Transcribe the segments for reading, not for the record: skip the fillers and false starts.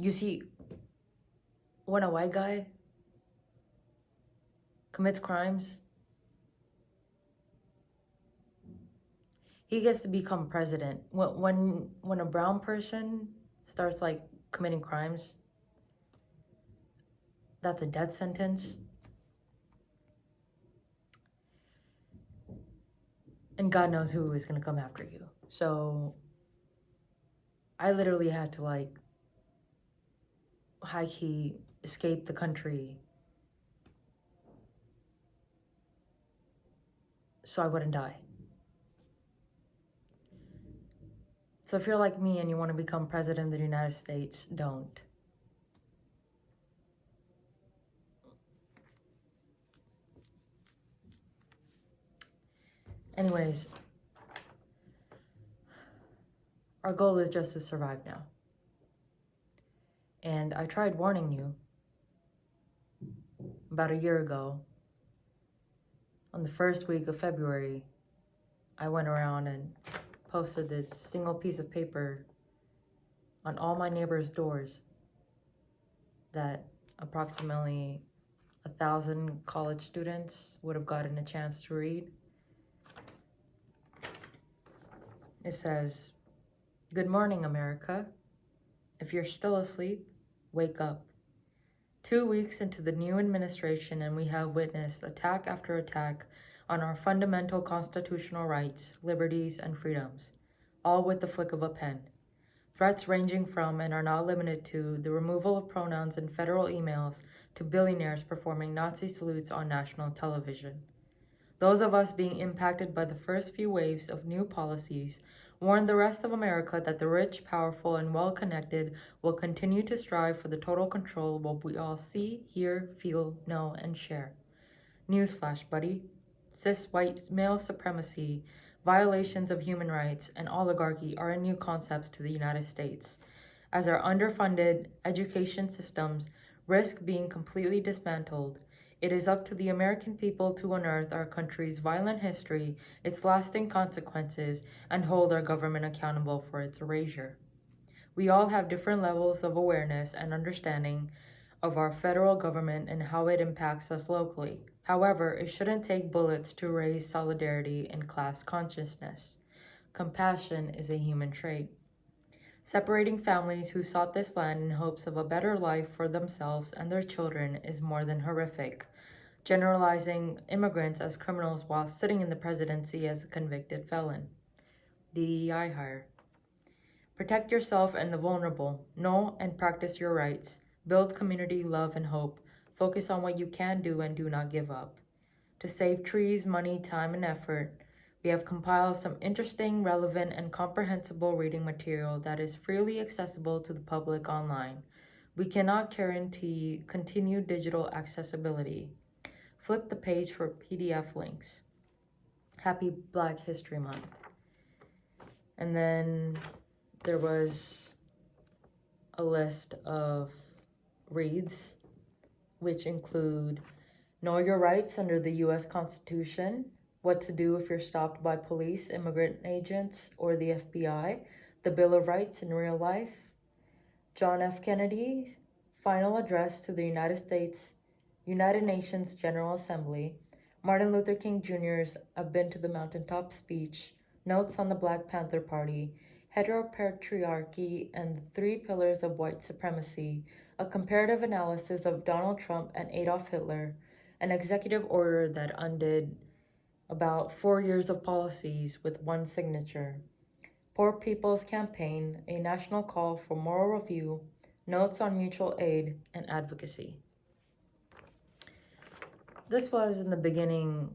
You see, when a white guy commits crimes, he gets to become president. When a brown person starts like committing crimes, that's a death sentence. And God knows who is gonna come after you. So I literally had to like high key escape the country so I wouldn't die. So if you're like me and you want to become president of the United States, don't. Anyways, our goal is just to survive now. And I tried warning you about a year ago. On the first week of February, I went around and posted this single piece of paper on all my neighbors' doors that approximately 1,000 college students would have gotten a chance to read. It says, "Good morning, America. If you're still asleep, wake up. 2 weeks into the new administration, and we have witnessed attack after attack on our fundamental constitutional rights, liberties, and freedoms, all with the flick of a pen. Threats ranging from and are not limited to the removal of pronouns in federal emails to billionaires performing Nazi salutes on national television. Those of us being impacted by the first few waves of new policies warn the rest of America that the rich, powerful, and well-connected will continue to strive for the total control of what we all see, hear, feel, know, and share. Newsflash, buddy. Cis white male supremacy, violations of human rights, and oligarchy are new concepts to the United States, as our underfunded education systems risk being completely dismantled. It is up to the American people to unearth our country's violent history, its lasting consequences, and hold our government accountable for its erasure. We all have different levels of awareness and understanding of our federal government and how it impacts us locally. However, it shouldn't take bullets to raise solidarity and class consciousness. Compassion is a human trait. Separating families who sought this land in hopes of a better life for themselves and their children is more than horrific. Generalizing immigrants as criminals while sitting in the presidency as a convicted felon. DEI hire. Protect yourself and the vulnerable. Know and practice your rights. Build community, love, and hope. Focus on what you can do and do not give up. To save trees, money, time, and effort, we have compiled some interesting, relevant, and comprehensible reading material that is freely accessible to the public online. We cannot guarantee continued digital accessibility. Flip the page for PDF links. Happy Black History Month. And then there was a list of reads, which include Know Your Rights under the U.S. Constitution, What to Do if You're Stopped by Police, Immigrant Agents, or the FBI, The Bill of Rights in Real Life, John F. Kennedy's Final Address to the United Nations General Assembly, Martin Luther King Jr.'s I've Been to the Mountaintop speech, Notes on the Black Panther Party, Heteropatriarchy and the Three Pillars of White Supremacy, a comparative analysis of Donald Trump and Adolf Hitler, an executive order that undid about 4 years of policies with one signature, Poor People's Campaign, a national call for moral review, notes on mutual aid and advocacy. This was in the beginning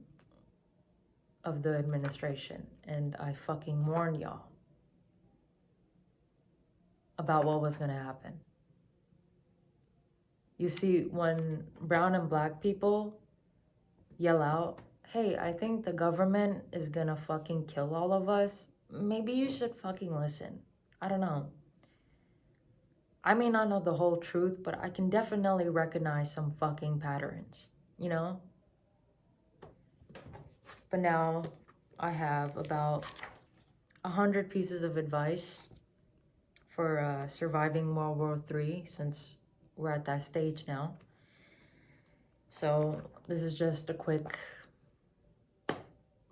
of the administration, and I fucking warned y'all about what was gonna happen. You see, when brown and black people yell out, "Hey, I think the government is gonna fucking kill all of us," maybe you should fucking listen. I don't know. I may not know the whole truth, but I can definitely recognize some fucking patterns, you know? But now I have about 100 pieces of advice for surviving World War III, since we're at that stage now. So this is just a quick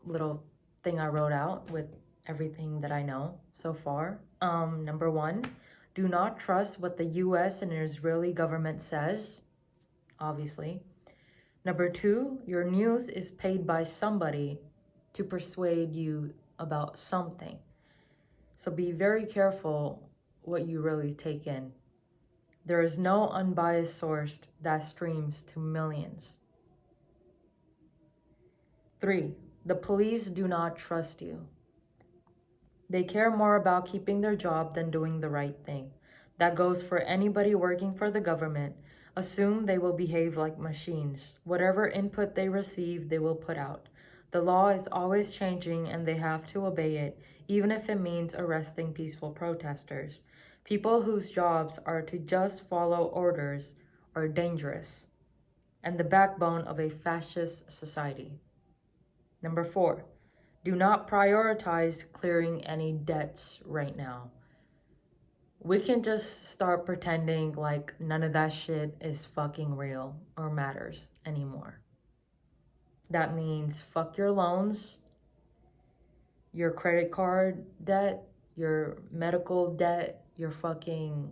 little thing I wrote out with everything that I know so far. Number 1, do not trust what the US and Israeli government says, obviously. Number 2, your news is paid by somebody to persuade you about something. So be very careful what you really take in. There is no unbiased source that streams to millions. 3, the police do not trust you. They care more about keeping their job than doing the right thing. That goes for anybody working for the government. Assume they will behave like machines. Whatever input they receive, they will put out. The law is always changing and they have to obey it, even if it means arresting peaceful protesters. People whose jobs are to just follow orders are dangerous and the backbone of a fascist society. Number 4, do not prioritize clearing any debts right now. We can just start pretending like none of that shit is fucking real or matters anymore. That means fuck your loans, your credit card debt, your medical debt, your fucking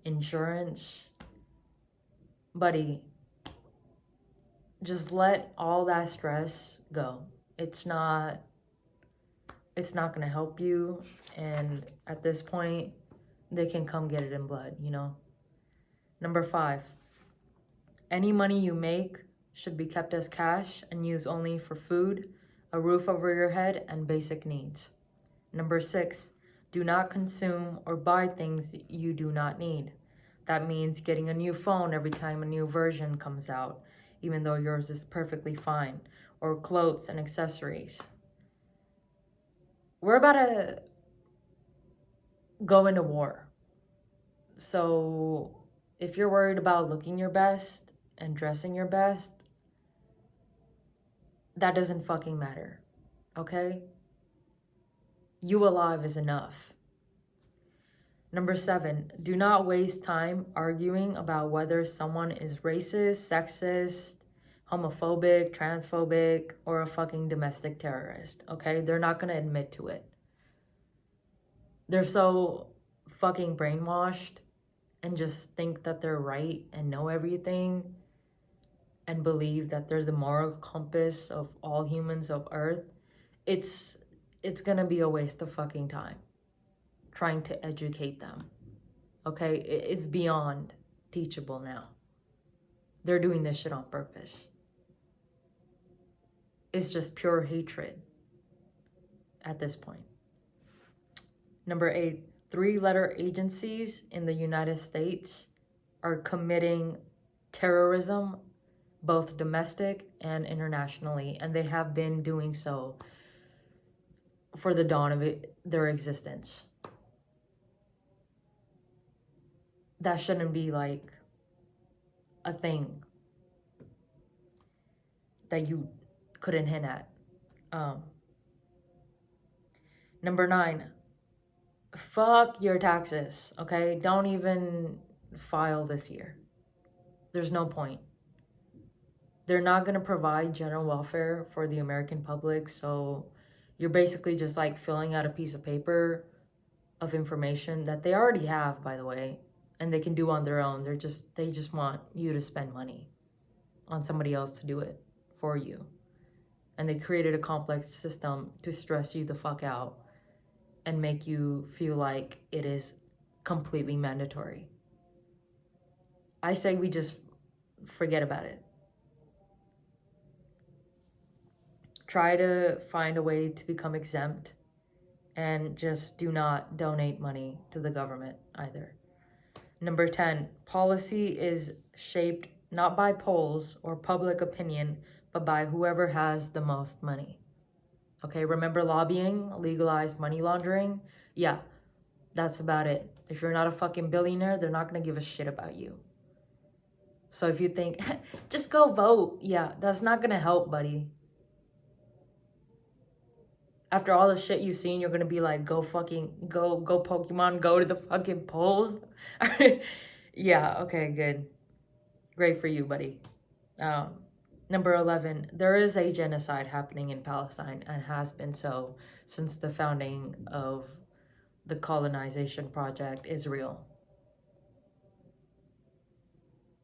insurance. Buddy, just let all that stress go. It's not gonna help you, and at this point, they can come get it in blood, you know? Number 5, any money you make should be kept as cash and used only for food, a roof over your head, and basic needs. Number 6, do not consume or buy things you do not need. That means getting a new phone every time a new version comes out, even though yours is perfectly fine, or clothes and accessories. We're about to go into war. So if you're worried about looking your best and dressing your best, that doesn't fucking matter, okay? You alive is enough. Number 7, do not waste time arguing about whether someone is racist, sexist, homophobic, transphobic, or a fucking domestic terrorist, okay? They're not gonna admit to it. They're so fucking brainwashed and just think that they're right and know everything and believe that they're the moral compass of all humans of Earth. It's gonna be a waste of fucking time trying to educate them, okay? It's beyond teachable now. They're doing this shit on purpose. It's just pure hatred at this point. Number 8, 3-letter agencies in the United States are committing terrorism, both domestic and internationally, and they have been doing so for the dawn of their existence. That shouldn't be like a thing that you couldn't hint at. Number 9, fuck your taxes, okay? Don't even file this year. There's no point. They're not going to provide general welfare for the American public, so you're basically just like filling out a piece of paper of information that they already have, by the way, and they can do on their own. They just want you to spend money on somebody else to do it for you. And they created a complex system to stress you the fuck out and make you feel like it is completely mandatory. I say we just forget about it. Try to find a way to become exempt and just do not donate money to the government either. Number 10, policy is shaped not by polls or public opinion, but by whoever has the most money. Okay, remember lobbying, legalized money laundering? Yeah, that's about it. If you're not a fucking billionaire, they're not gonna give a shit about you. So if you think, just go vote, yeah, that's not gonna help, buddy. After all the shit you've seen, you're gonna be like, go Pokemon, go to the fucking polls. Yeah, okay, good. Great for you, buddy. Number 11, there is a genocide happening in Palestine and has been so since the founding of the colonization project Israel.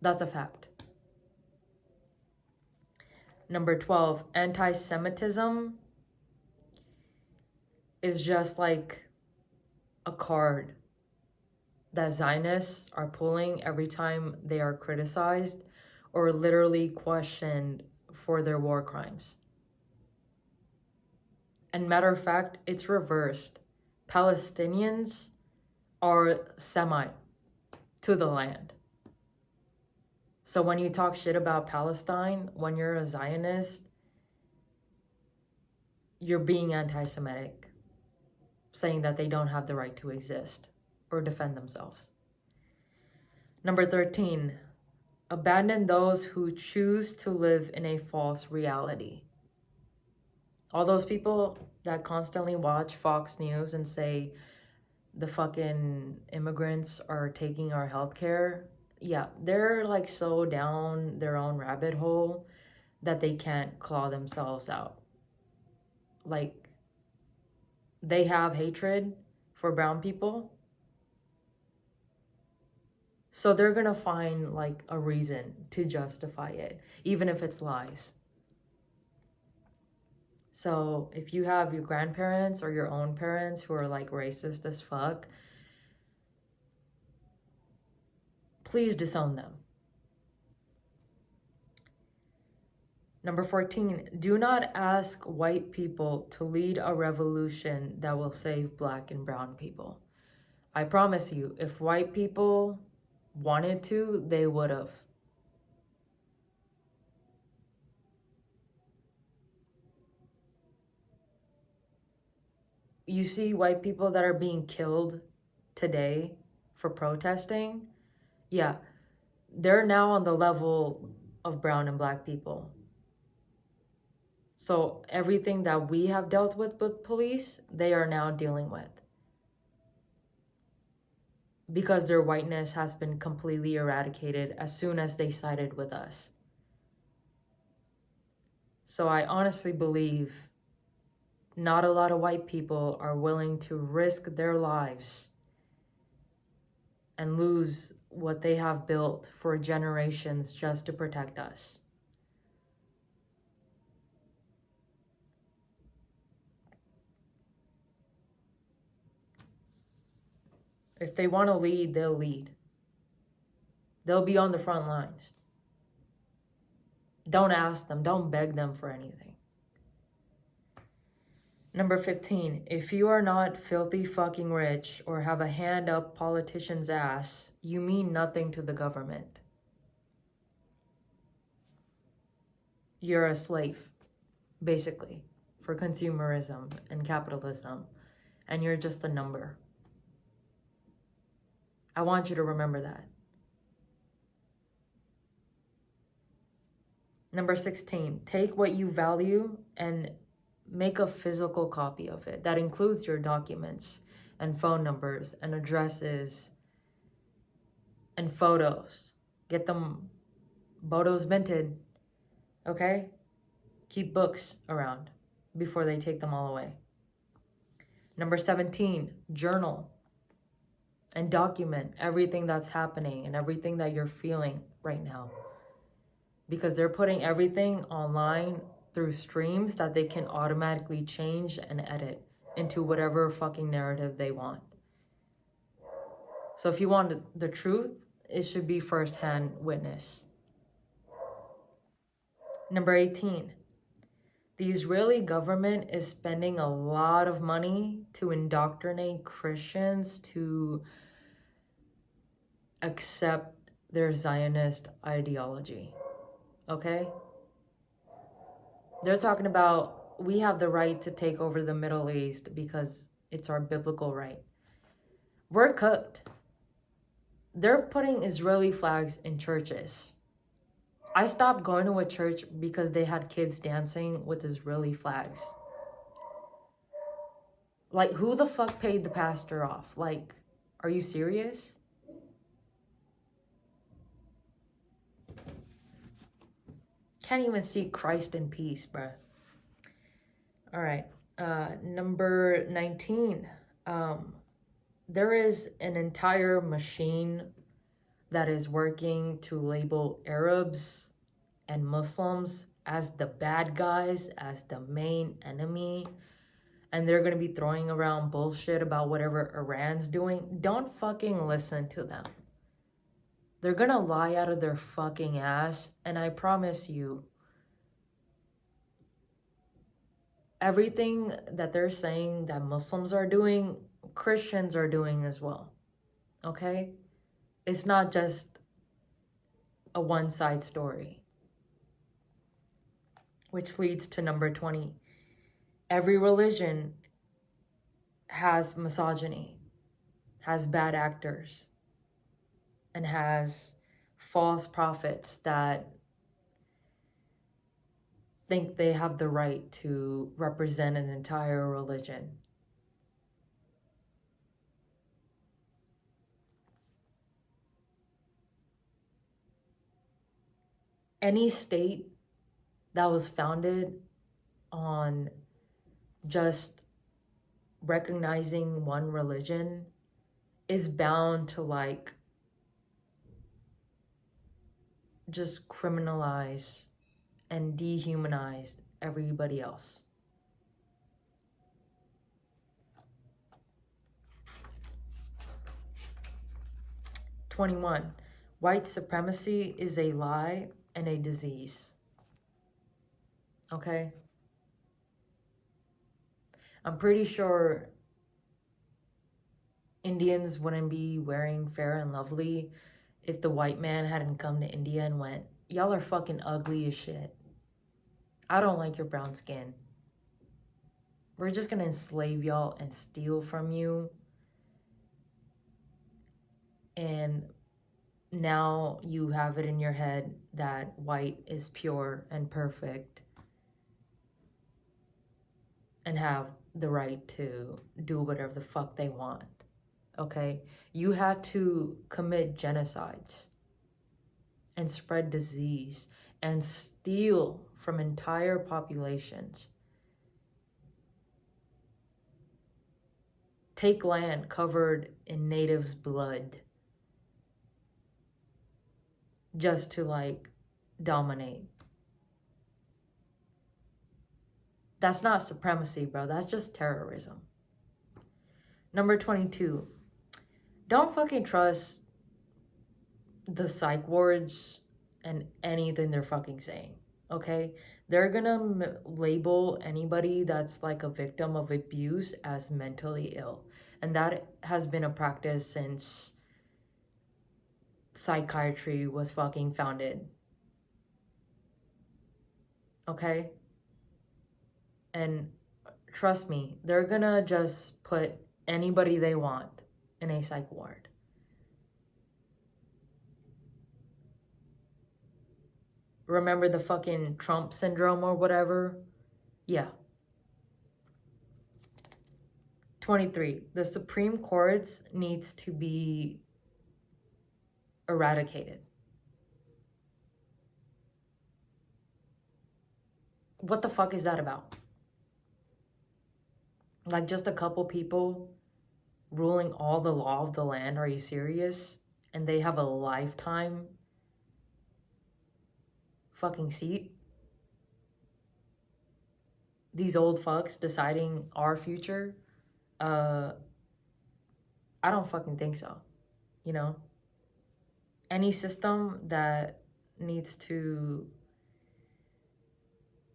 That's a fact. Number 12, anti-Semitism is just like a card that Zionists are pulling every time they are criticized or literally questioned for their war crimes. And matter of fact, it's reversed. Palestinians are Semite to the land. So when you talk shit about Palestine, when you're a Zionist, you're being anti-Semitic, saying that they don't have the right to exist or defend themselves. Number 13, abandon those who choose to live in a false reality. All those people that constantly watch Fox News and say the fucking immigrants are taking our healthcare, yeah, they're like so down their own rabbit hole that they can't claw themselves out. Like, they have hatred for brown people, so they're gonna find like a reason to justify it, even if it's lies. So if you have your grandparents or your own parents who are like racist as fuck, please disown them. Number 14, do not ask white people to lead a revolution that will save black and brown people. I promise you, if white people wanted to, they would have. You see white people that are being killed today for protesting, yeah, they're now on the level of brown and black people. So everything that we have dealt with police, they are now dealing with. Because their whiteness has been completely eradicated as soon as they sided with us. So I honestly believe not a lot of white people are willing to risk their lives and lose what they have built for generations just to protect us. If they want to lead, they'll lead. They'll be on the front lines. Don't ask them, don't beg them for anything. Number 15, if you are not filthy fucking rich or have a hand up politician's ass, you mean nothing to the government. You're a slave, basically, for consumerism and capitalism, and you're just a number. I want you to remember that. Number 16, take what you value and make a physical copy of it. That includes your documents and phone numbers and addresses and photos. Get them photos minted, okay? Keep books around before they take them all away. Number 17, journal and document everything that's happening and everything that you're feeling right now. Because they're putting everything online through streams that they can automatically change and edit into whatever fucking narrative they want. So if you want the truth, it should be firsthand witness. Number 18, the Israeli government is spending a lot of money to indoctrinate Christians to accept their Zionist ideology. Okay? They're talking about we have the right to take over the Middle East because it's our biblical right. We're cooked. They're putting Israeli flags in churches. I stopped going to a church because they had kids dancing with Israeli flags. Like, who the fuck paid the pastor off? Like, are you serious? Can't even see Christ in peace, bruh. All right. Number 19. There is an entire machine that is working to label Arabs and Muslims as the bad guys, as the main enemy, and they're gonna be throwing around bullshit about whatever Iran's doing. Don't fucking listen to them. They're gonna lie out of their fucking ass, and I promise you, everything that they're saying that Muslims are doing, Christians are doing as well. Okay? It's not just a one-side story. Which leads to number 20. Every religion has misogyny, has bad actors, and has false prophets that think they have the right to represent an entire religion. Any state that was founded on just recognizing one religion is bound to like just criminalize and dehumanize everybody else. #21. White supremacy is a lie and a disease. Okay? I'm pretty sure Indians wouldn't be wearing Fair and Lovely if the white man hadn't come to India and went, y'all are fucking ugly as shit. I don't like your brown skin. We're just gonna enslave y'all and steal from you. And now you have it in your head that white is pure and perfect and have the right to do whatever the fuck they want. Okay? You had to commit genocides and spread disease and steal from entire populations. Take land covered in natives' blood just to like dominate. That's not supremacy, bro. That's just terrorism. Number 22. Don't fucking trust the psych wards and anything they're fucking saying, okay? They're gonna label anybody that's like a victim of abuse as mentally ill. And that has been a practice since psychiatry was fucking founded. Okay? And trust me, they're gonna just put anybody they want in a psych ward. Remember the fucking Trump syndrome or whatever? Yeah. 23. The Supreme Court needs to be eradicated. What the fuck is that about? Like just a couple people ruling all the law of the land? Are you serious? And they have a lifetime fucking seat? These old fucks deciding our future? I don't fucking think so. You know? Any system that needs to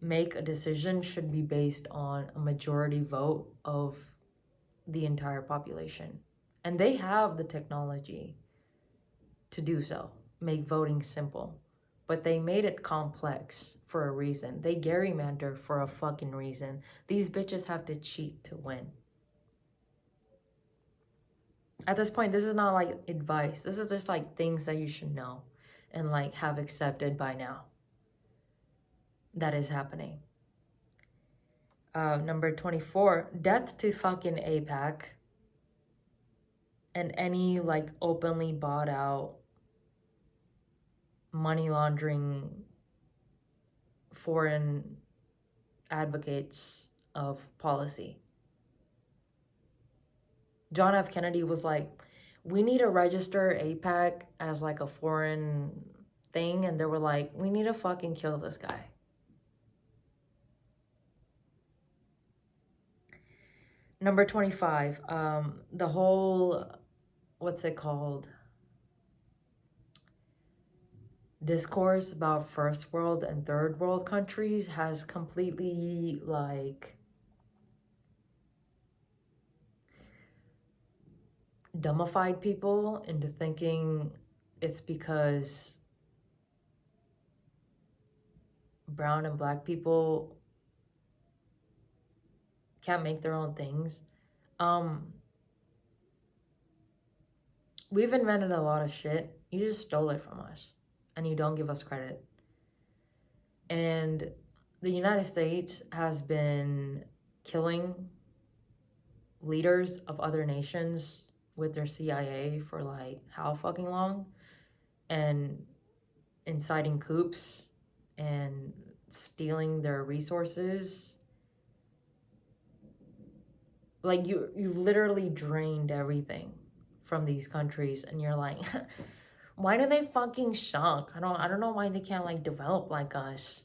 make a decision should be based on a majority vote of the entire population. And they have the technology to do so, make voting simple. But they made it complex for a reason. They gerrymander for a fucking reason. These bitches have to cheat to win. At this point, this is not like advice. This is just like things that you should know and like have accepted by now. That is happening. Number 24, death to fucking APAC and any like openly bought out money laundering foreign advocates of policy. John F. Kennedy was like, we need to register APAC as like a foreign thing. And they were like, we need to fucking kill this guy. Number 25, the whole, what's it called? Discourse about first world and third world countries has completely like dumbified people into thinking it's because brown and black people can't make their own things. We've invented a lot of shit. You just stole it from us and you don't give us credit. And the United States has been killing leaders of other nations with their CIA for like how fucking long, and inciting coups and stealing their resources. Like you literally drained everything from these countries, and you're like, why do they fucking suck? I don't know why they can't like develop like us.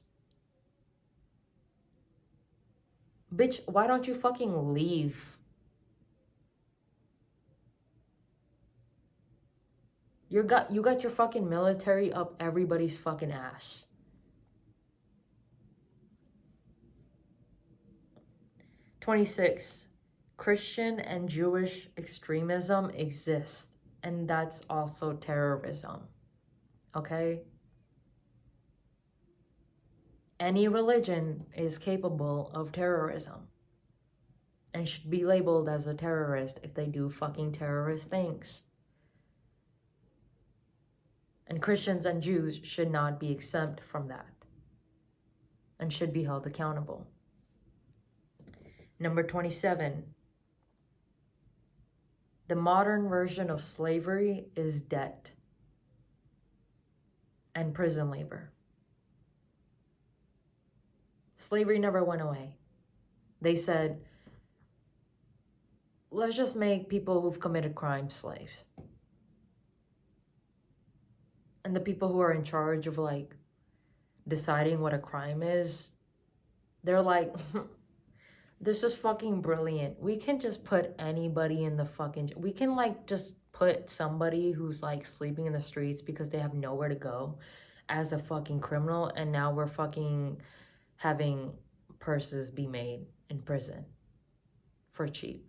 Bitch, why don't you fucking leave? You got your fucking military up everybody's fucking ass. '26. Christian and Jewish extremism exists, and that's also terrorism. Okay? Any religion is capable of terrorism and should be labeled as a terrorist if they do fucking terrorist things. And Christians and Jews should not be exempt from that and should be held accountable. Number 27. The modern version of slavery is debt and prison labor. Slavery never went away. They said, let's just make people who've committed crimes slaves. And the people who are in charge of like deciding what a crime is, they're like, this is fucking brilliant. We can just put anybody in the fucking, we can like just put somebody who's like sleeping in the streets because they have nowhere to go as a fucking criminal, and now we're fucking having purses be made in prison for cheap.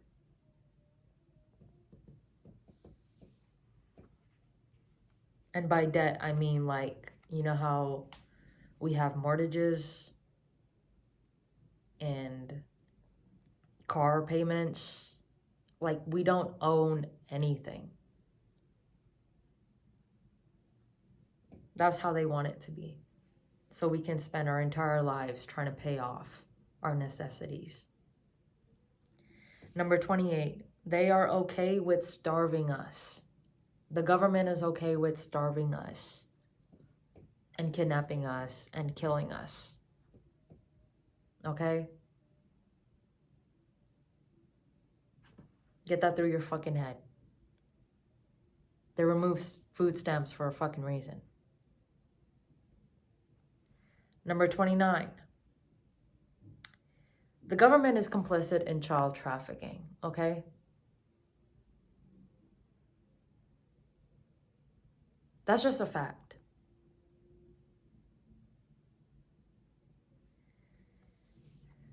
And by debt, I mean like, you know how we have mortgages and car payments? Like, we don't own anything. That's how they want it to be. So we can spend our entire lives trying to pay off our necessities. Number 28, they are okay with starving us. The government is okay with starving us and kidnapping us and killing us. Okay? Get that through your fucking head. They remove food stamps for a fucking reason. Number 29. The government is complicit in child trafficking, okay? That's just a fact.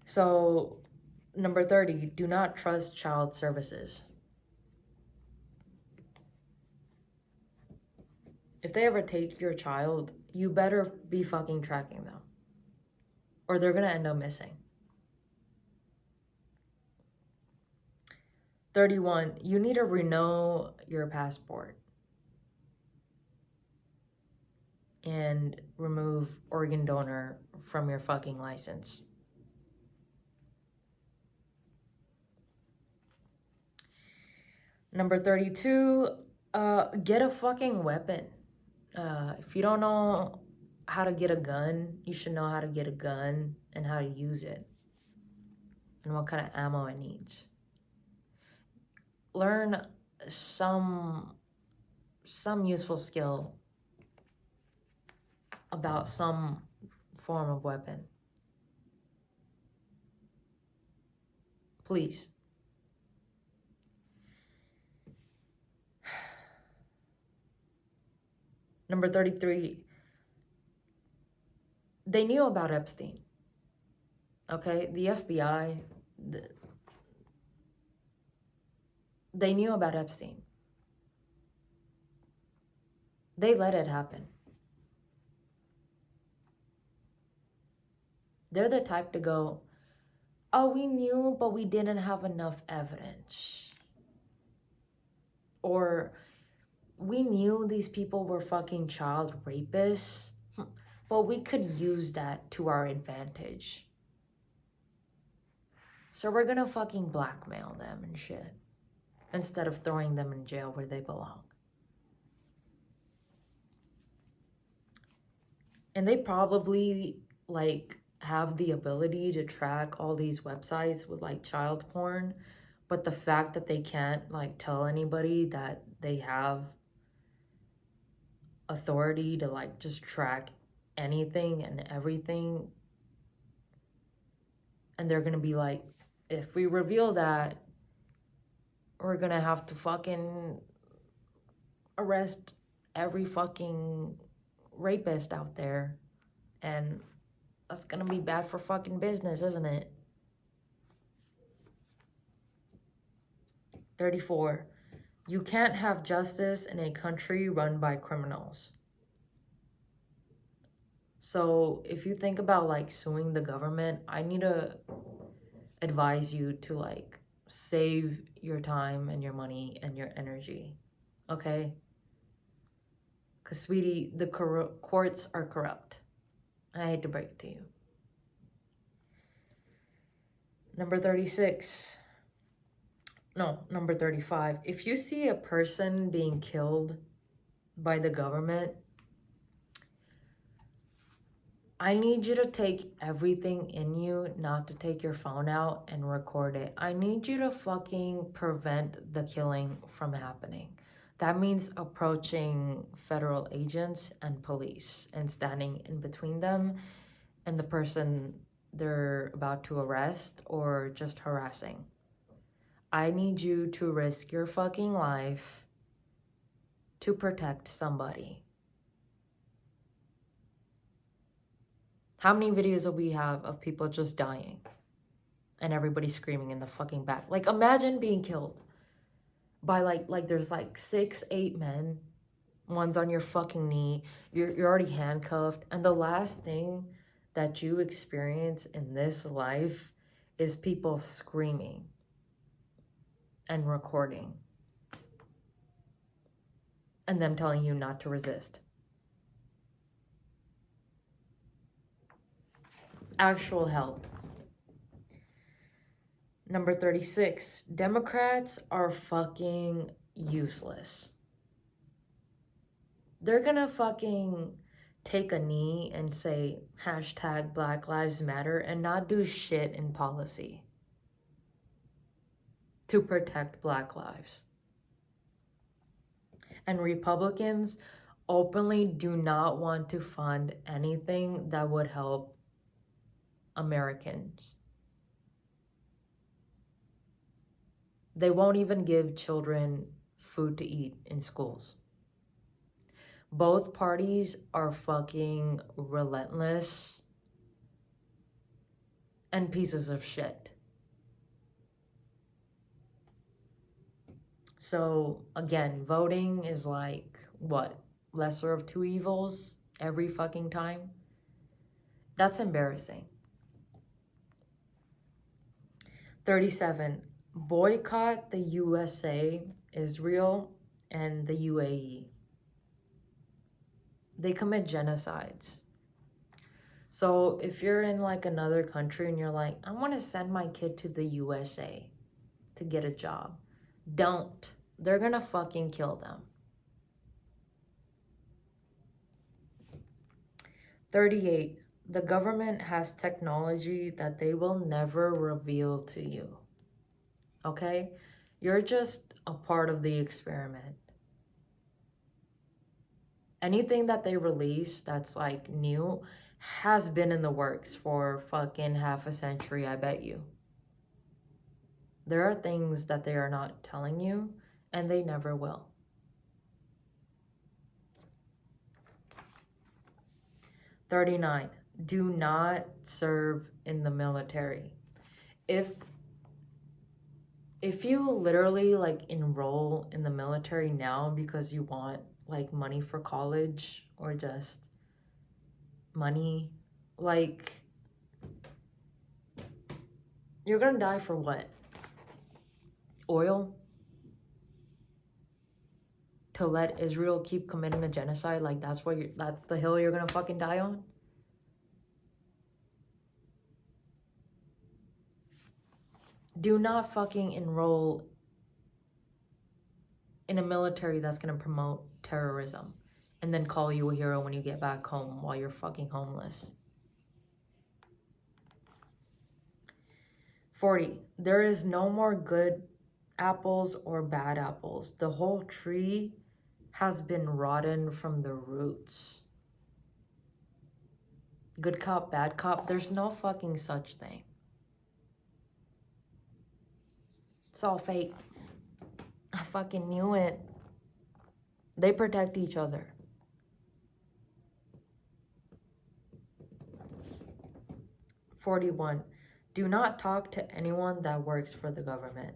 So, number 30, do not trust child services. If they ever take your child, you better be fucking tracking them, or they're gonna end up missing. 31, you need to renew your passport and remove organ donor from your fucking license. Number 32, get a fucking weapon. If you don't know how to get a gun, you should know how to get a gun and how to use it and what kind of ammo it needs. Learn some useful skill about some form of weapon. Please. Number 33, they knew about Epstein. Okay, the FBI, they knew about Epstein. They let it happen. They're the type to go, oh, we knew, but we didn't have enough evidence. Or, we knew these people were fucking child rapists, but we could use that to our advantage. So we're gonna fucking blackmail them and shit, instead of throwing them in jail where they belong. And they probably, like, have the ability to track all these websites with, like, child porn, but the fact that they can't, like, tell anybody that they have authority to, like, just track anything and everything, and they're gonna be like, if we reveal that, we're gonna have to fucking arrest every fucking rapist out there, and that's gonna be bad for fucking business, isn't it? 34, you can't have justice in a country run by criminals. So if you think about, like, suing the government, I need to advise you to, like, save your time and your money and your energy, okay? Because, sweetie, the courts are corrupt. I hate to break it to you. Number 36. No, number 35. If you see a person being killed by the government, I need you to take everything in you not to take your phone out and record it. I need you to fucking prevent the killing from happening. That means approaching federal agents and police and standing in between them and the person they're about to arrest or just harassing. I need you to risk your fucking life to protect somebody. How many videos do we have of people just dying and everybody screaming in the fucking back? Like, imagine being killed by like there's like 6, 8 men. One's on your fucking knee. You're already handcuffed. And the last thing that you experience in this life is people screaming and recording. And them telling you not to resist. Actual help. Number 36, Democrats are fucking useless. They're gonna fucking take a knee and say hashtag Black Lives Matter and not do shit in policy to protect Black lives. And Republicans openly do not want to fund anything that would help Americans. They won't even give children food to eat in schools. Both parties are fucking relentless and pieces of shit. So again, voting is like, what, lesser of two evils every fucking time? That's embarrassing. 37, boycott the USA, Israel, and the UAE. They commit genocides. So if you're in like another country and you're like, I want to send my kid to the USA to get a job, don't. they're gonna fucking kill them. 38. The government has technology that they will never reveal to you. Okay? You're just a part of the experiment. Anything that they release that's like new has been in the works for fucking half a century, I bet you. There are things that they are not telling you, and they never will. 39. Do not serve in the military. If you literally like enroll in the military now because you want like money for college or just money, like, you're gonna die for what? Oil? To let Israel keep committing a genocide? Like, that's the hill you're gonna fucking die on? Do not fucking enroll in a military that's gonna promote terrorism and then call you a hero when you get back home while you're fucking homeless. 40. There is no more good apples or bad apples. The whole tree has been rotten from the roots. Good cop, bad cop, there's no fucking such thing. It's all fake. I fucking knew it. They protect each other. 41. Do not talk to anyone that works for the government.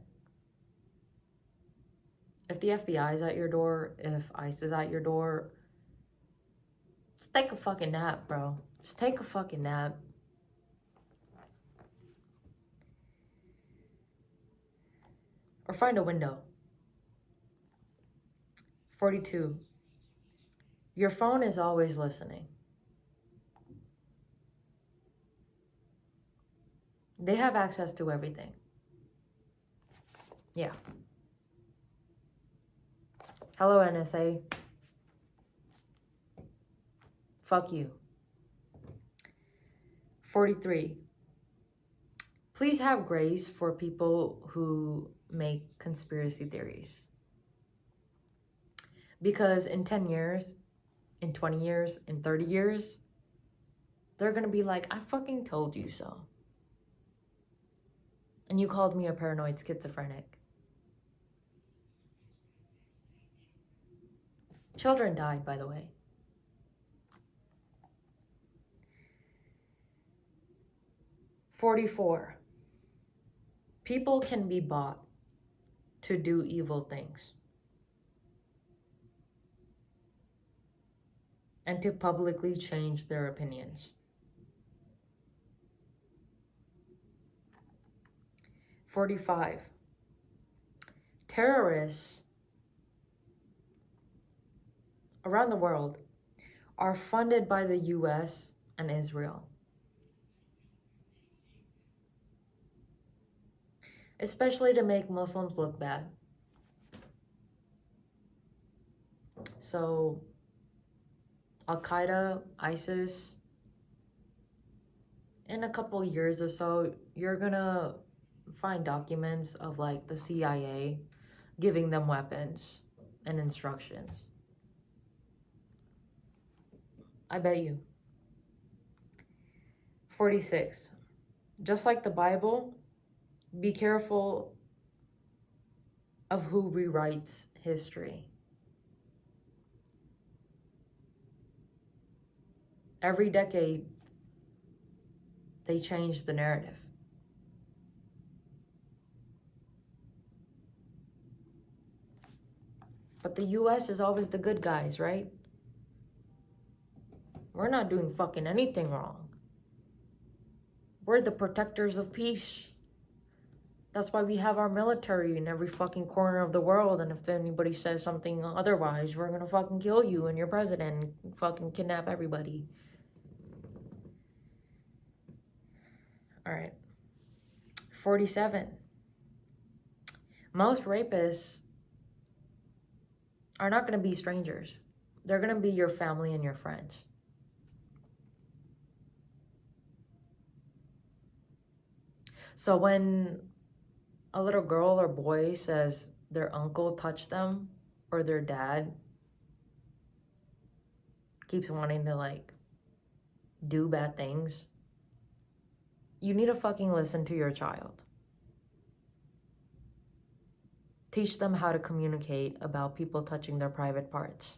If the FBI is at your door, if ICE is at your door, just take a fucking nap, bro. Just take a fucking nap. Or find a window. 42. Your phone is always listening. They have access to everything. Yeah. Hello, NSA. Fuck you. 43. Please have grace for people who make conspiracy theories. Because in 10 years, in 20 years, in 30 years, they're gonna be like, I fucking told you so. And you called me a paranoid schizophrenic. Children died, by the way. 44. People can be bought to do evil things and to publicly change their opinions. 45. Terrorists around the world are funded by the US and Israel, especially to make Muslims look bad. So Al-Qaeda, ISIS, in a couple years or so, you're gonna find documents of like the CIA giving them weapons and instructions. I bet you. 46. Just like the Bible, be careful of who rewrites history. Every decade, they change the narrative. But the US is always the good guys, right? We're not doing fucking anything wrong. We're the protectors of peace. That's why we have our military in every fucking corner of the world. And if anybody says something otherwise, we're gonna fucking kill you and your president and fucking kidnap everybody. All right. 47. Most rapists are not going to be strangers. They're going to be your family and your friends. So when a little girl or boy says their uncle touched them or their dad keeps wanting to like do bad things, you need to fucking listen to your child. Teach them how to communicate about people touching their private parts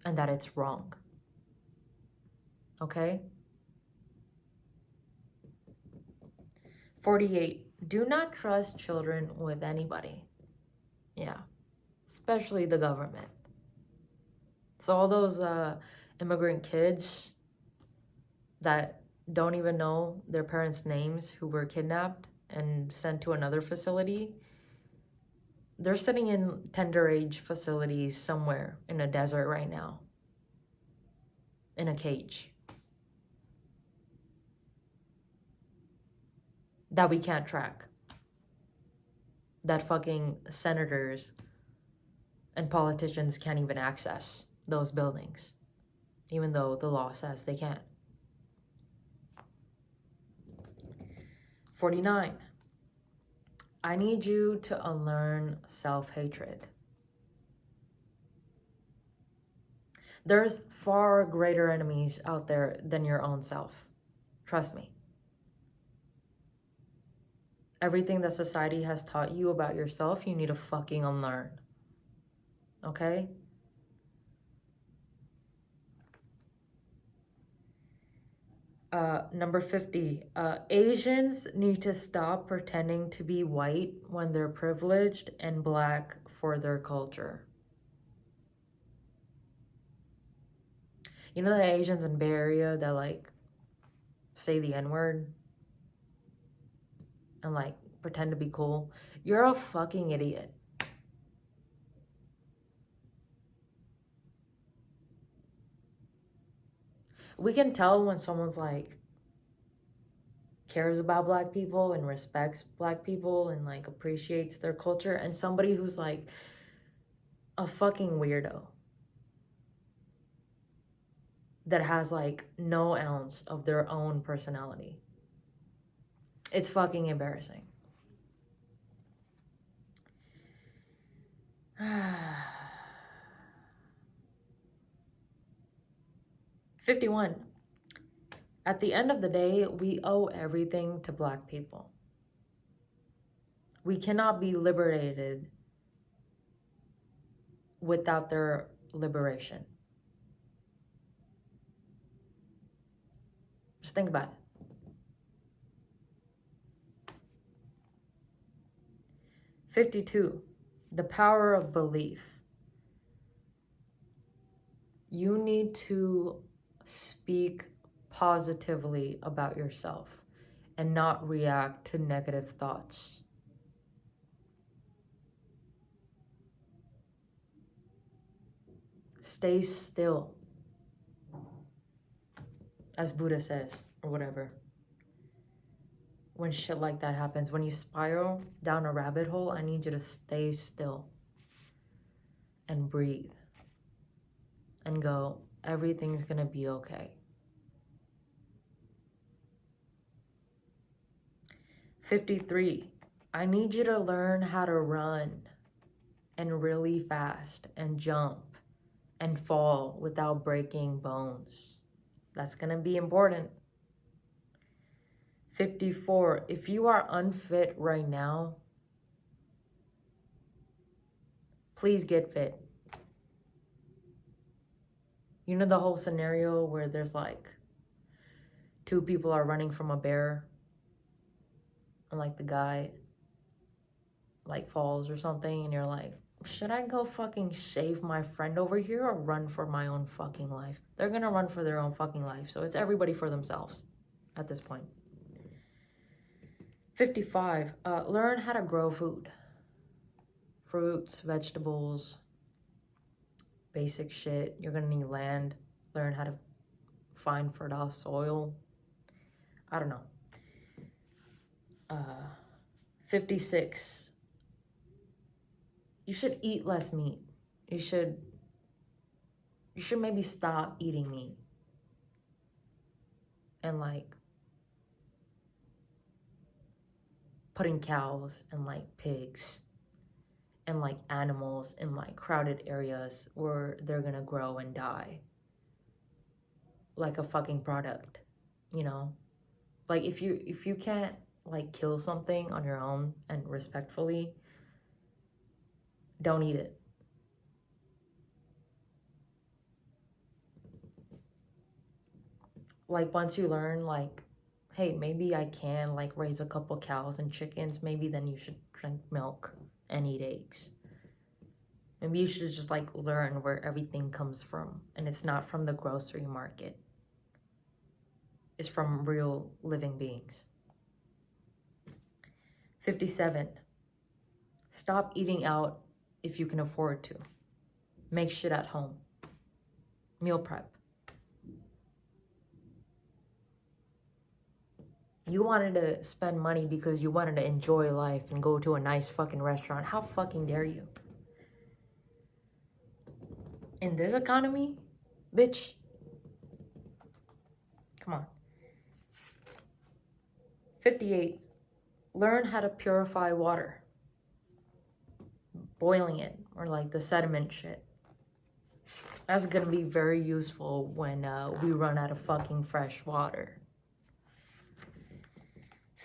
and that it's wrong. Okay? 48. Do not trust children with anybody. Yeah. Especially the government. So all those immigrant kids that don't even know their parents' names who were kidnapped and sent to another facility, they're sitting in tender age facilities somewhere in a desert right now. In a cage. That we can't track. That fucking senators and politicians can't even access those buildings, even though the law says they can. 49. I need you to unlearn self-hatred. There's far greater enemies out there than your own self. Trust me. Everything that society has taught you about yourself, you need to fucking unlearn. Okay? Number 50. Asians need to stop pretending to be white when they're privileged and black for their culture. You know the Asians in Bay Area that like say the N-word and like pretend to be cool? You're a fucking idiot. We can tell when someone's like cares about black people and respects black people and like appreciates their culture, and somebody who's like a fucking weirdo that has like no ounce of their own personality. It's fucking embarrassing. 51. At the end of the day, we owe everything to black people. We cannot be liberated without their liberation. Just think about it. 52. The power of belief. You need to speak positively about yourself and not react to negative thoughts. Stay still, as Buddha says, or whatever. When shit like that happens, when you spiral down a rabbit hole, I need you to stay still and breathe and go, everything's gonna be okay. 53. I need you to learn how to run and really fast and jump and fall without breaking bones. That's gonna be important. 54. If you are unfit right now, please get fit. You know the whole scenario where there's like 2 people are running from a bear and like the guy like falls or something and you're like, should I go fucking save my friend over here or run for my own fucking life? They're gonna run for their own fucking life. So it's everybody for themselves at this point. 55. Learn how to grow food. Fruits, vegetables, basic shit. You're gonna need land. Learn how to find fertile soil. I don't know. 56. You should eat less meat. You should maybe stop eating meat and like putting cows and like pigs and like animals in like crowded areas where they're gonna grow and die like a fucking product, you know? Like if you can't like kill something on your own and respectfully, don't eat it. Like once you learn like, hey, maybe I can like raise a couple cows and chickens, maybe then you should drink milk and eat eggs. Maybe you should just like learn where everything comes from and it's not from the grocery market. It's from real living beings. 57. Stop eating out if you can afford to. Make shit at home. Meal prep. You wanted to spend money because you wanted to enjoy life and go to a nice fucking restaurant. How fucking dare you? In this economy, bitch. Come on. 58. Learn how to purify water. Boiling it, or like the sediment shit. That's gonna be very useful when we run out of fucking fresh water.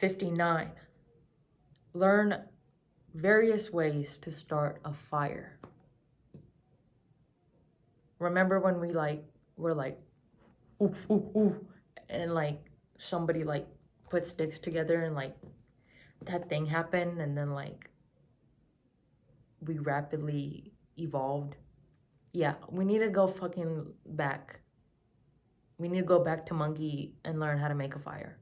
59. Learn various ways to start a fire. Remember when we like were like ooh ooh ooh and like somebody like put sticks together and like that thing happened and then like we rapidly evolved? Yeah, we need to go fucking back. We need to go back to monkey and learn how to make a fire.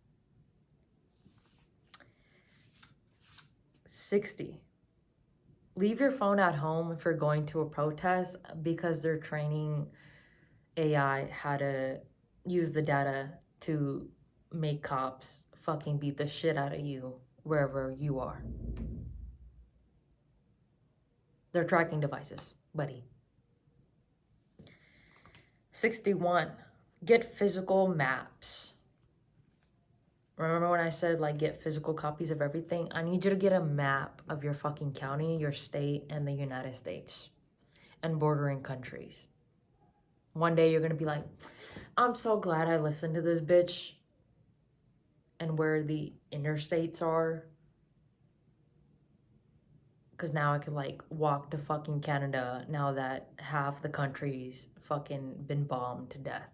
60. Leave your phone at home if you're going to a protest because they're training AI how to use the data to make cops fucking beat the shit out of you wherever you are. They're tracking devices, buddy. 61. Get physical maps. Remember when I said like get physical copies of everything? I need you to get a map of your fucking county, your state, and the United States and bordering countries. One day you're gonna be like, I'm so glad I listened to this bitch and where the interstates are. Because now I could like walk to fucking Canada now that half the country's fucking been bombed to death.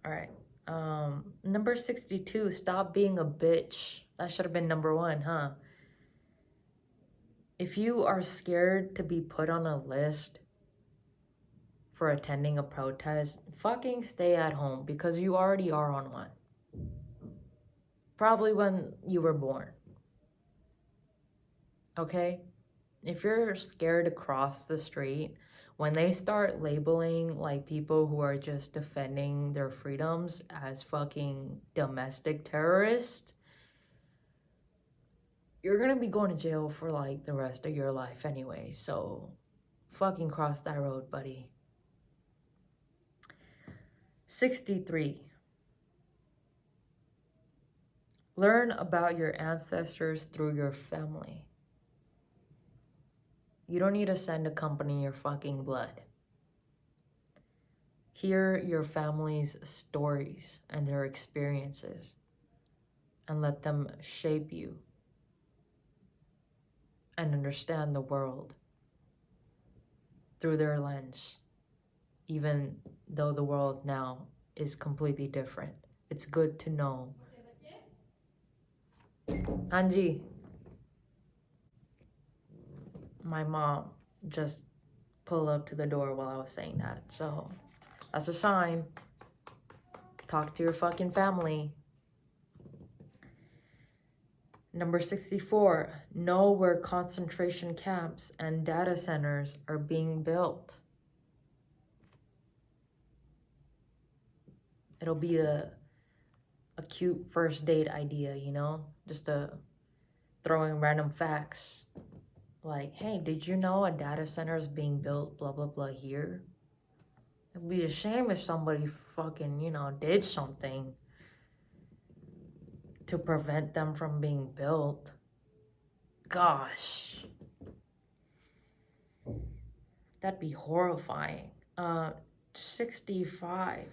All right. Number 62, stop being a bitch. That should have been number 1, huh? If you are scared to be put on a list for attending a protest, fucking stay at home because you already are on one. Probably when you were born. Okay? If you're scared to cross the street, when they start labeling like people who are just defending their freedoms as fucking domestic terrorists, you're gonna be going to jail for like the rest of your life anyway, so fucking cross that road, buddy. 63. Learn about your ancestors through your family. You don't need to send a company your fucking blood. Hear your family's stories and their experiences and let them shape you and understand the world through their lens, even though the world now is completely different. It's good to know. Anji, my mom just pulled up to the door while I was saying that, so that's a sign. Talk to your fucking family. Number 64, know where concentration camps and data centers are being built. It'll be a cute first date idea, you know? Just to throwing random facts. Like, hey, did you know a data center is being built, blah, blah, blah, here? It'd be a shame if somebody fucking, did something to prevent them from being built. Gosh. That'd be horrifying. 65.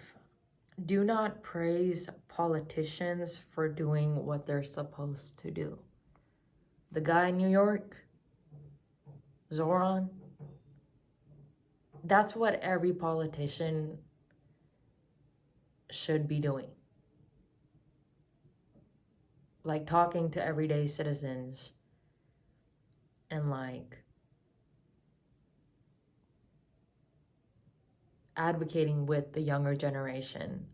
Do not praise politicians for doing what they're supposed to do. The guy in New York, Zoran, that's what every politician should be doing. Like talking to everyday citizens and like advocating with the younger generation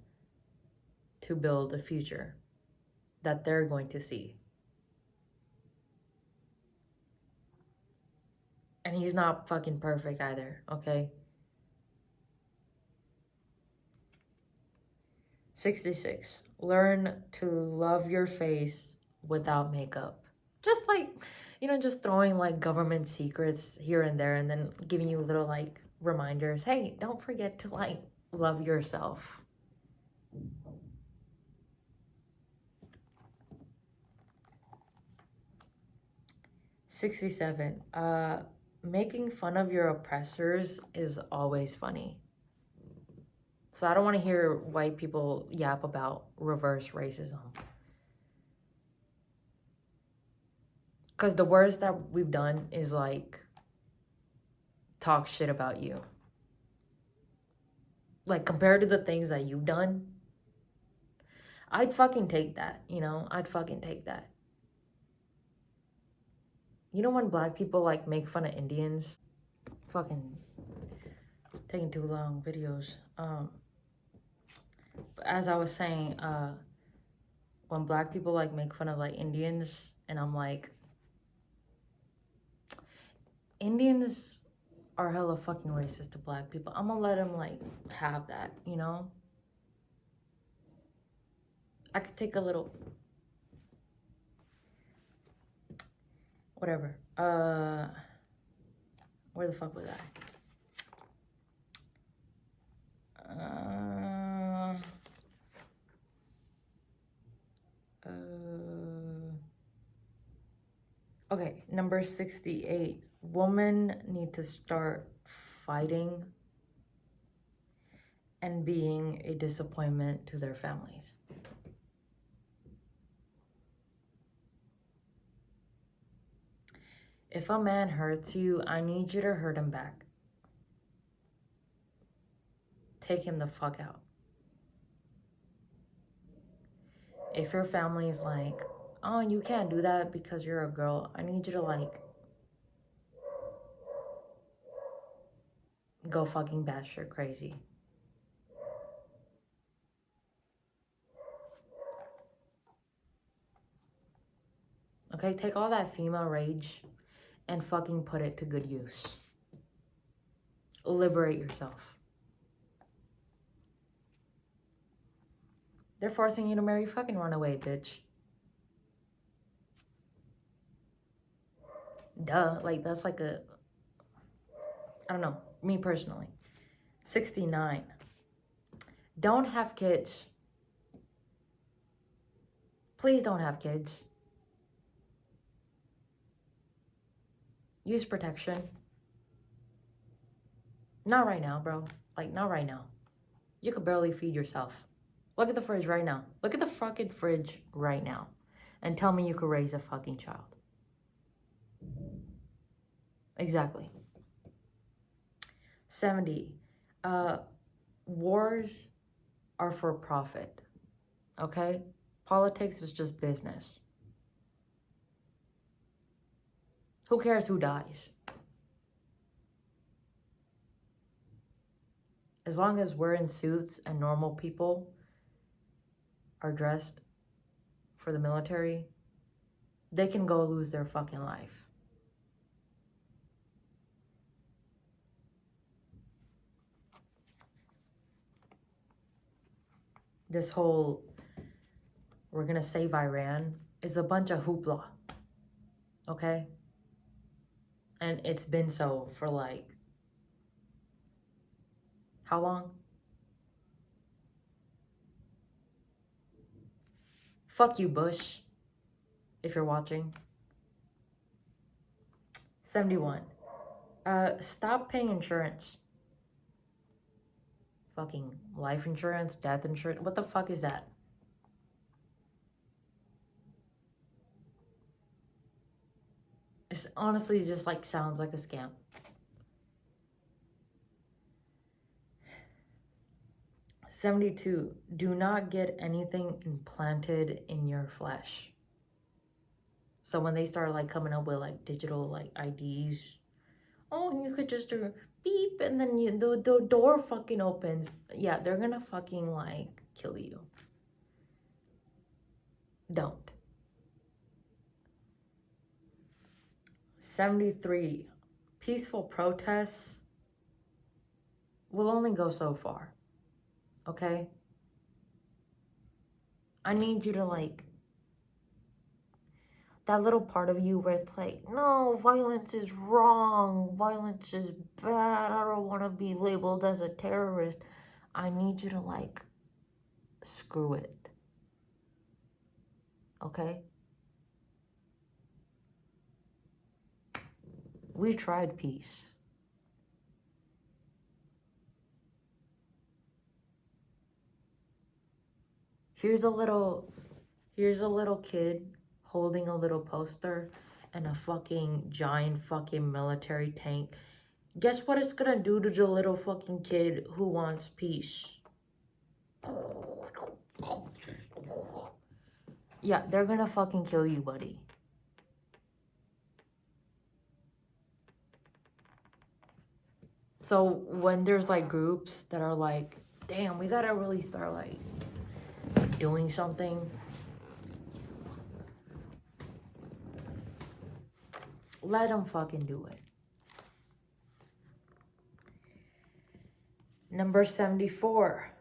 to build a future that they're going to see. And he's not fucking perfect either, okay? 66. Learn to love your face without makeup. Just like, just throwing like government secrets here and there and then giving you little like reminders. Hey, don't forget to like love yourself. '67. Making fun of your oppressors is always funny. So I don't want to hear white people yap about reverse racism. Because the worst that we've done is like talk shit about you. Like compared to the things that you've done, I'd fucking take that, I'd fucking take that. You know when black people like make fun of Indians? Fucking taking too long videos. As I was saying, when black people like make fun of like Indians, and I'm like, Indians are hella fucking racist to black people. I'm gonna let them like have that, I could take a little, whatever. Where the fuck was I? Okay, number 68. Women need to start fighting and being a disappointment to their families. If a man hurts you, I need you to hurt him back. Take him the fuck out. If your family's like, oh, you can't do that because you're a girl, I need you to like go fucking batshit crazy. Okay, take all that female rage and fucking put it to good use. Liberate yourself. They're forcing you to marry, fucking run away, bitch. Duh, like that's like a, I don't know, me personally. 69. Don't have kids. Please don't have kids. Use protection. Not right now, bro. Like, not right now. You could barely feed yourself. Look at the fridge right now. Look at the fucking fridge right now. And tell me you could raise a fucking child. Exactly. 70. Wars are for profit. Okay? Politics is just business. Who cares who dies? As long as we're in suits and normal people are dressed for the military, they can go lose their fucking life. This whole, we're gonna save Iran, is a bunch of hoopla. okay? And it's been so for like, how long? Fuck you, Bush, if you're watching. 71. Stop paying insurance. Fucking life insurance, death insurance. What the fuck is that? It honestly just like sounds like a scam. 72. Do not get anything implanted in your flesh. So when they start like coming up with like digital like IDs, oh, you could just do beep and then the door fucking opens. Yeah, they're gonna fucking like kill you. Don't. 73. Peaceful protests will only go so far. Okay? I need you to like, that little part of you where it's like, no, violence is wrong. Violence is bad. I don't want to be labeled as a terrorist. I need you to like, screw it. Okay? We tried peace. Here's a little kid holding a little poster and a fucking giant fucking military tank. Guess what it's gonna do to the little fucking kid who wants peace? Yeah, they're gonna fucking kill you, buddy. So when there's like groups that are like, damn, we gotta really start like doing something, let them fucking do it. Number 74.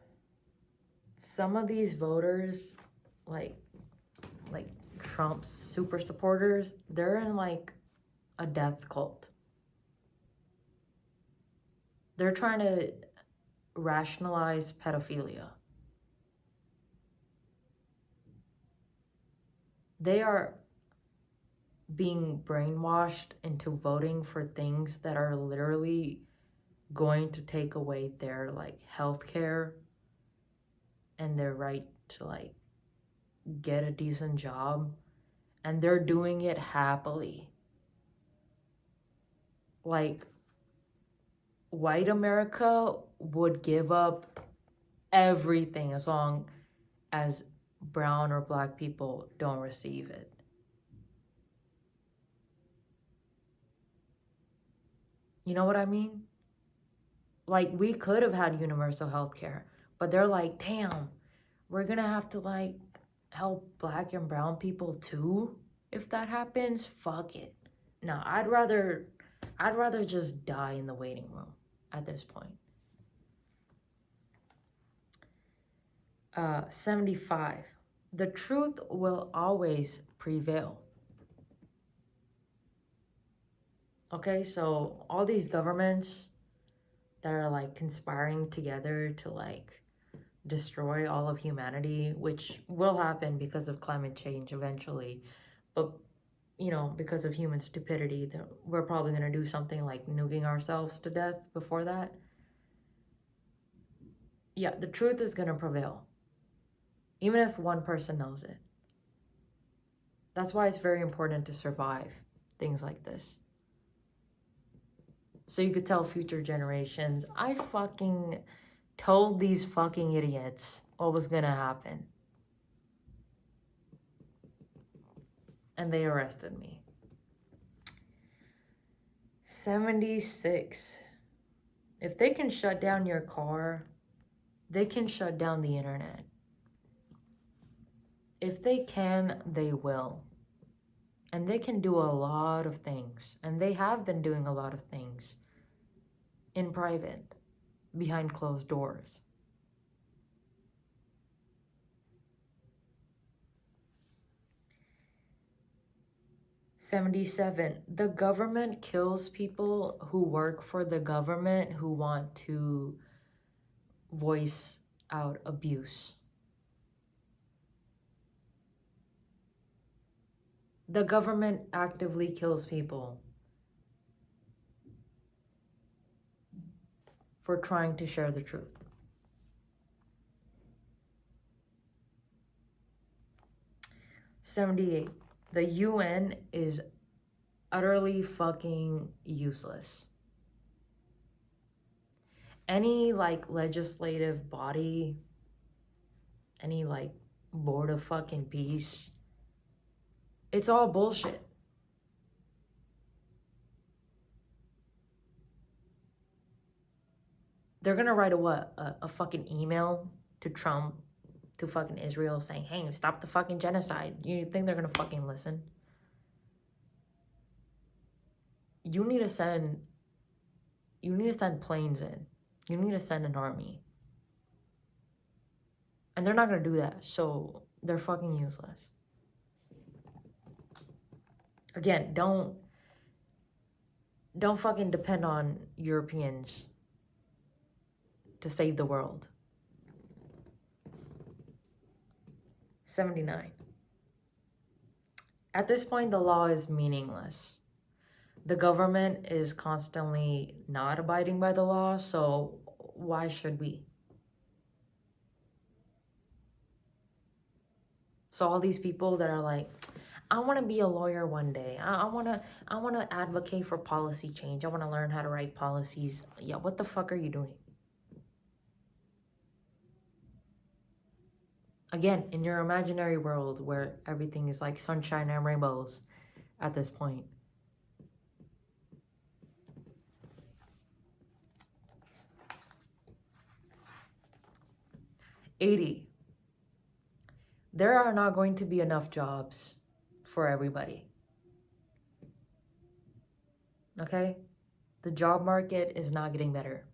Some of these voters, like Trump's super supporters, they're in like a death cult. They're trying to rationalize pedophilia. They are being brainwashed into voting for things that are literally going to take away their like health care and their right to like get a decent job, and they're doing it happily. Like, white America would give up everything as long as brown or black people don't receive it. You know what I mean? Like, we could have had universal health care, but they're like, damn, we're gonna have to like help black and brown people too if that happens. Fuck it. No, I'd rather just die in the waiting room at this point. 75. The truth will always prevail. Okay, so all these governments that are like conspiring together to like destroy all of humanity, which will happen because of climate change eventually, but you know, because of human stupidity, we're probably going to do something like nuking ourselves to death before that. Yeah, the truth is going to prevail, even if one person knows it. That's why it's very important to survive things like this. So you could tell future generations, I fucking told these fucking idiots what was gonna happen. And they arrested me. 76. If they can shut down your car, they can shut down the internet. If they can, they will. And they can do a lot of things. And they have been doing a lot of things in private, behind closed doors. 77. The government kills people who work for the government who want to voice out abuse. The government actively kills people for trying to share the truth. '78. The UN is utterly fucking useless. Any legislative body, any board of fucking peace, it's all bullshit. They're gonna write a fucking email to Trump, to fucking Israel saying, hey, stop the fucking genocide. You think they're gonna fucking listen? You need to send planes in. You need to send an army. And they're not gonna do that, so they're fucking useless. Again, don't fucking depend on Europeans to save the world. 79. At this point, the law is meaningless. The government is constantly not abiding by the law, so why should we? So all these people that are like, I want to be a lawyer one day. I want to advocate for policy change. I want to learn how to write policies. Yeah, what the fuck are you doing? Again, in your imaginary world where everything is like sunshine and rainbows at this point. '80. There are not going to be enough jobs for everybody. Okay? The job market is not getting better.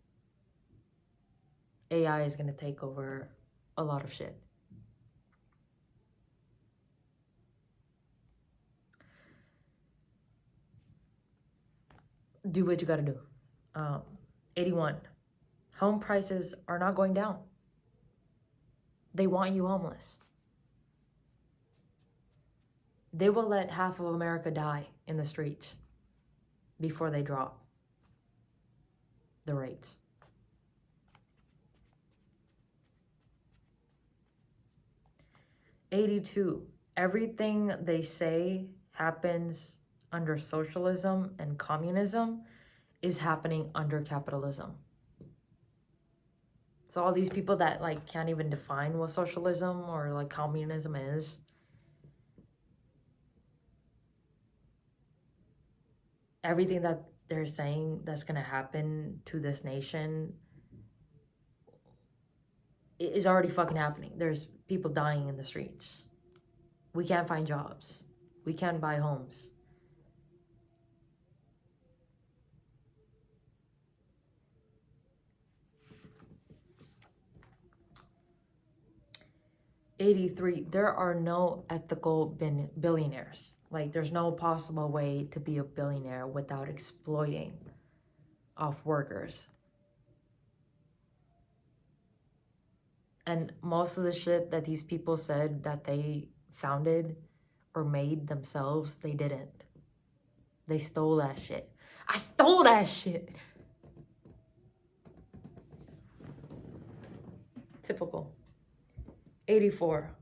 AI is going to take over a lot of shit. Do what you gotta do. 81. Home prices are not going down. They want you homeless. They will let half of America die in the streets before they drop the rates. 82. Everything they say happens under socialism and communism is happening under capitalism. So all these people that can't even define what socialism or communism is, everything that they're saying that's gonna happen to this nation is already fucking happening. There's people dying in the streets. We can't find jobs. We can't buy homes. '83. There are no ethical billionaires. There's no possible way to be a billionaire without exploiting off workers. And most of the shit that these people said that they founded or made themselves, they didn't. They stole that shit. I stole that shit. Typical. 84.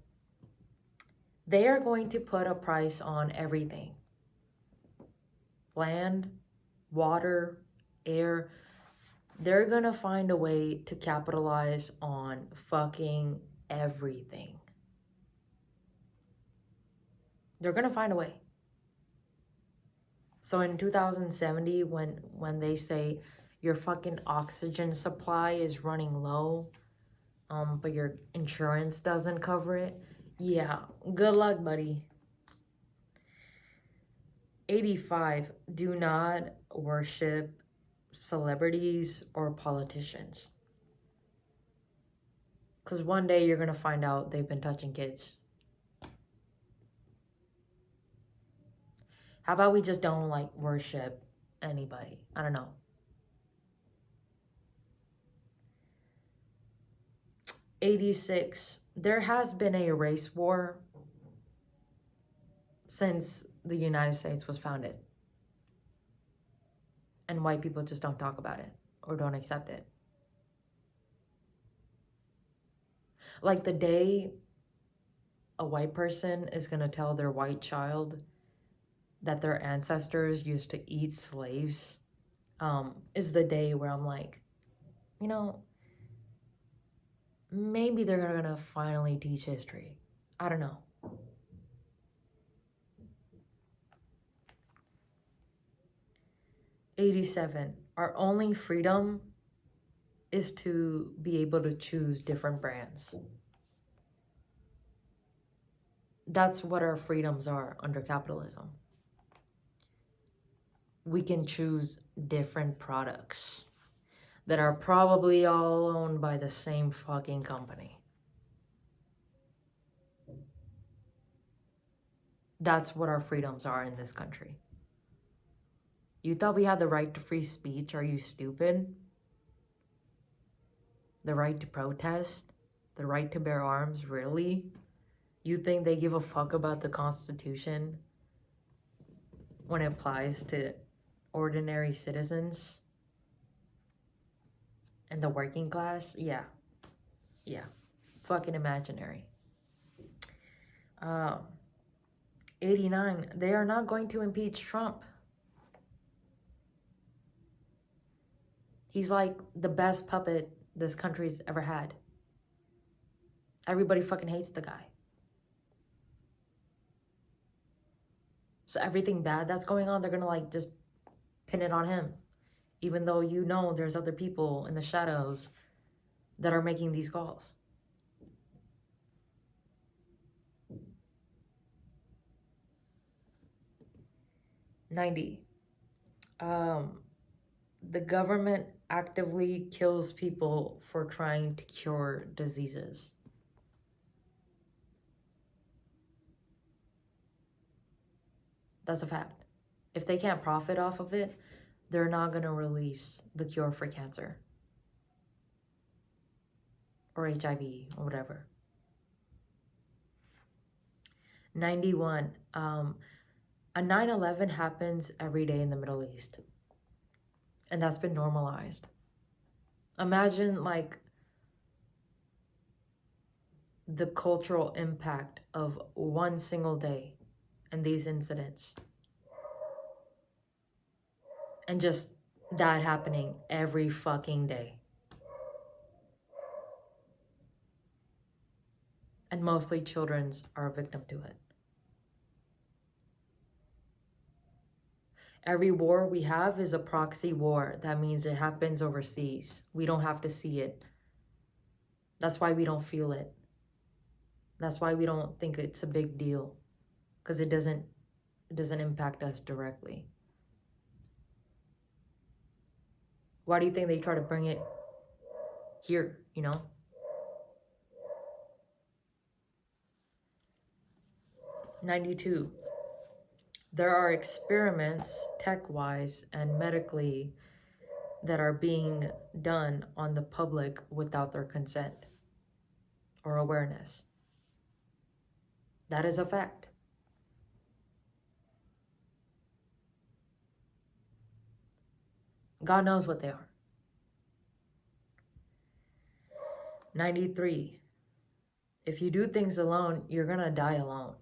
They are going to put a price on everything. Land, water, air. They're gonna find a way to capitalize on fucking everything. They're gonna find a way. So in 2070, when they say your fucking oxygen supply is running low, but your insurance doesn't cover it, yeah, good luck, buddy. 85. Do not worship celebrities or politicians. Because one day you're going to find out they've been touching kids. How about we just don't like worship anybody? I don't know. 86. There has been a race war since the United States was founded. And white people just don't talk about it or don't accept it. Like the day a white person is going to tell their white child that their ancestors used to eat slaves, is the day where I'm like, you know, maybe they're going to finally teach history. I don't know. '87. Our only freedom is to be able to choose different brands. That's what our freedoms are under capitalism. We can choose different products that are probably all owned by the same fucking company. That's what our freedoms are in this country. You thought we had the right to free speech? Are you stupid? The right to protest? The right to bear arms? Really? You think they give a fuck about the Constitution when it applies to ordinary citizens and the working class? Yeah. Fucking imaginary. 89. They are not going to impeach Trump. He's like the best puppet this country's ever had. Everybody fucking hates the guy. So everything bad that's going on, they're gonna like just pin it on him. Even though you know there's other people in the shadows that are making these calls. 90. The government actively kills people for trying to cure diseases. That's a fact. If they can't profit off of it, they're not going to release the cure for cancer or HIV or whatever. 91. A 9/11 happens every day in the Middle East. And that's been normalized. Imagine like the cultural impact of one single day and these incidents. And just that happening every fucking day. And mostly children's are a victim to it. Every war we have is a proxy war. That means it happens overseas. We don't have to see it. That's why we don't feel it. That's why we don't think it's a big deal. Because it doesn't impact us directly. Why do you think they try to bring it here, you know? 92. There are experiments, tech-wise and medically, that are being done on the public without their consent or awareness. That is a fact. God knows what they are. 93. If you do things alone, you're gonna die alone.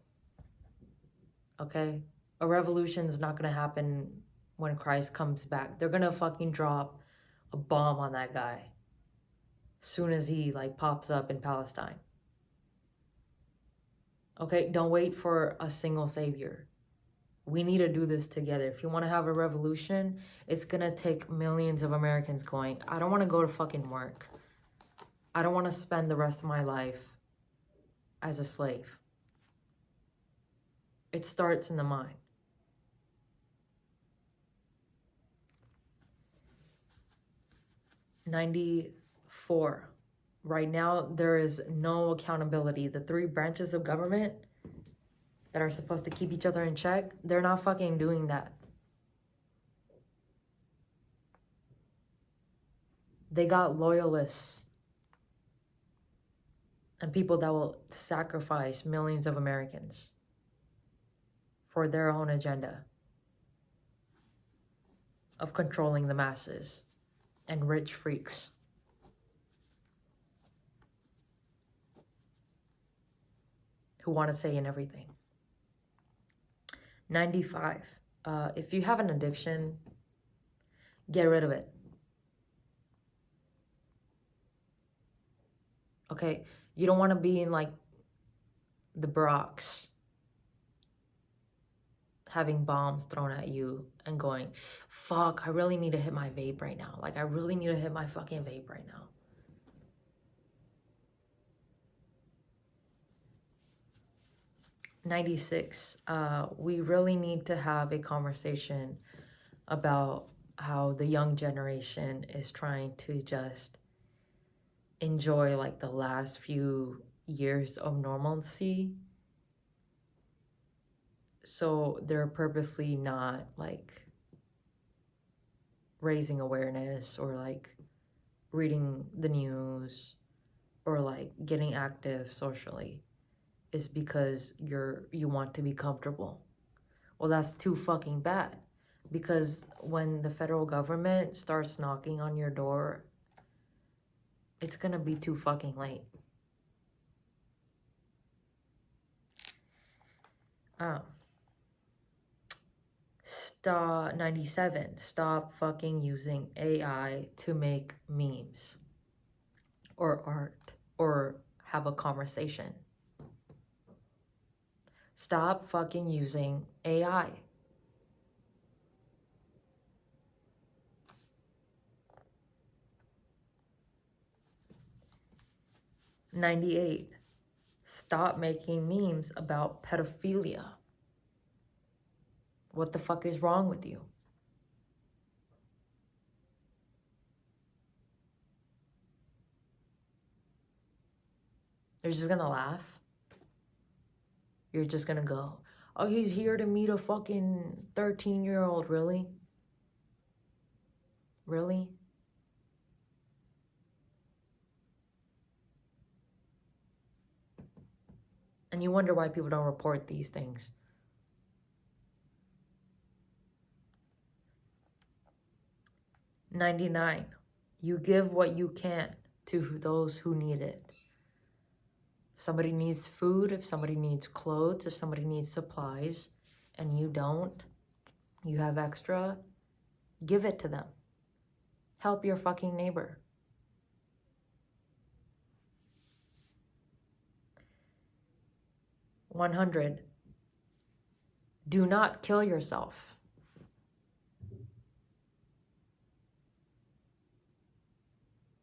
Okay? A revolution's not gonna happen when Christ comes back. They're gonna fucking drop a bomb on that guy soon as he like pops up in Palestine. Okay, don't wait for a single savior. We need to do this together. If you want to have a revolution, it's gonna take millions of Americans going, I don't want to go to fucking work. I don't want to spend the rest of my life as a slave. It starts in the mind. 94. Right now, there is no accountability. The three branches of government that are supposed to keep each other in check, they're not fucking doing that. They got loyalists and people that will sacrifice millions of Americans for their own agenda of controlling the masses and rich freaks. Who want to say in everything. 95. If you have an addiction, get rid of it. Okay? You don't want to be in like the Bronx having bombs thrown at you and going, fuck, I really need to hit my vape right now. Like, I really need to hit my fucking vape right now. '96. We really need to have a conversation about how the young generation is trying to just enjoy like the last few years of normalcy. So they're purposely not like raising awareness or like reading the news or like getting active socially. Is because you want to be comfortable. Well, that's too fucking bad, because when the federal government starts knocking on your door, it's gonna be too fucking late. 97. Stop fucking using AI to make memes or art or have a conversation. Stop fucking using AI. '98. Stop making memes about pedophilia. What the fuck is wrong with you? You're just gonna laugh? You're just gonna go, oh, he's here to meet a fucking 13-year-old, really? Really? And you wonder why people don't report these things. 99. You give what you can to those who need it. If somebody needs food, if somebody needs clothes, if somebody needs supplies, and you don't, you have extra, give it to them. Help your fucking neighbor. 100. Do not kill yourself.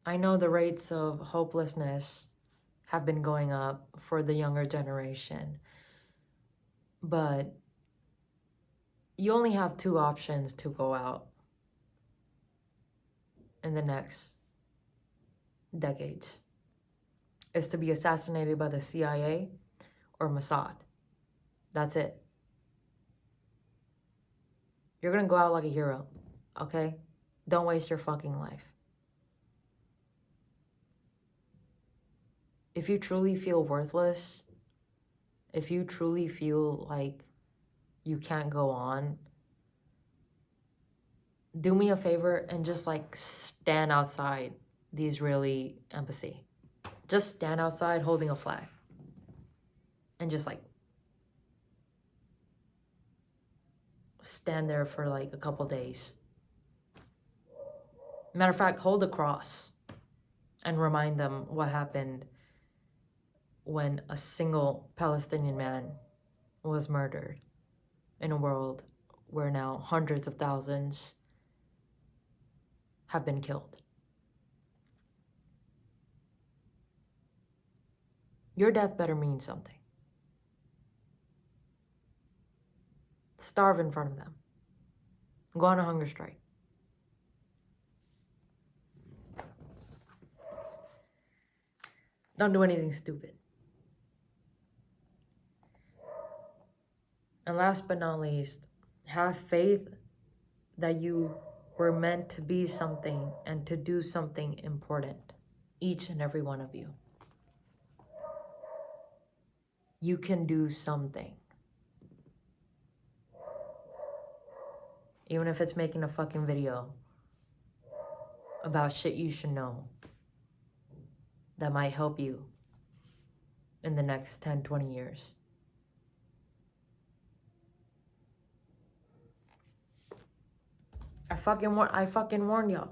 I know the rates of hopelessness have been going up for the younger generation, but you only have two options to go out in the next decades. It's to be assassinated by the CIA or Mossad. That's it. You're gonna go out like a hero, okay? Don't waste your fucking life. If you truly feel worthless, if you truly feel like you can't go on, do me a favor and just like stand outside the Israeli embassy. Just stand outside holding a flag and just like stand there for like a couple days. Matter of fact, hold a cross and remind them what happened when a single Palestinian man was murdered in a world where now hundreds of thousands have been killed. Your death better mean something. Starve in front of them. Go on a hunger strike. Don't do anything stupid. And last but not least, have faith that you were meant to be something and to do something important. Each and every one of you. You can do something. Even if it's making a fucking video about shit you should know that might help you in the next 10, 20 years. I fucking warned y'all.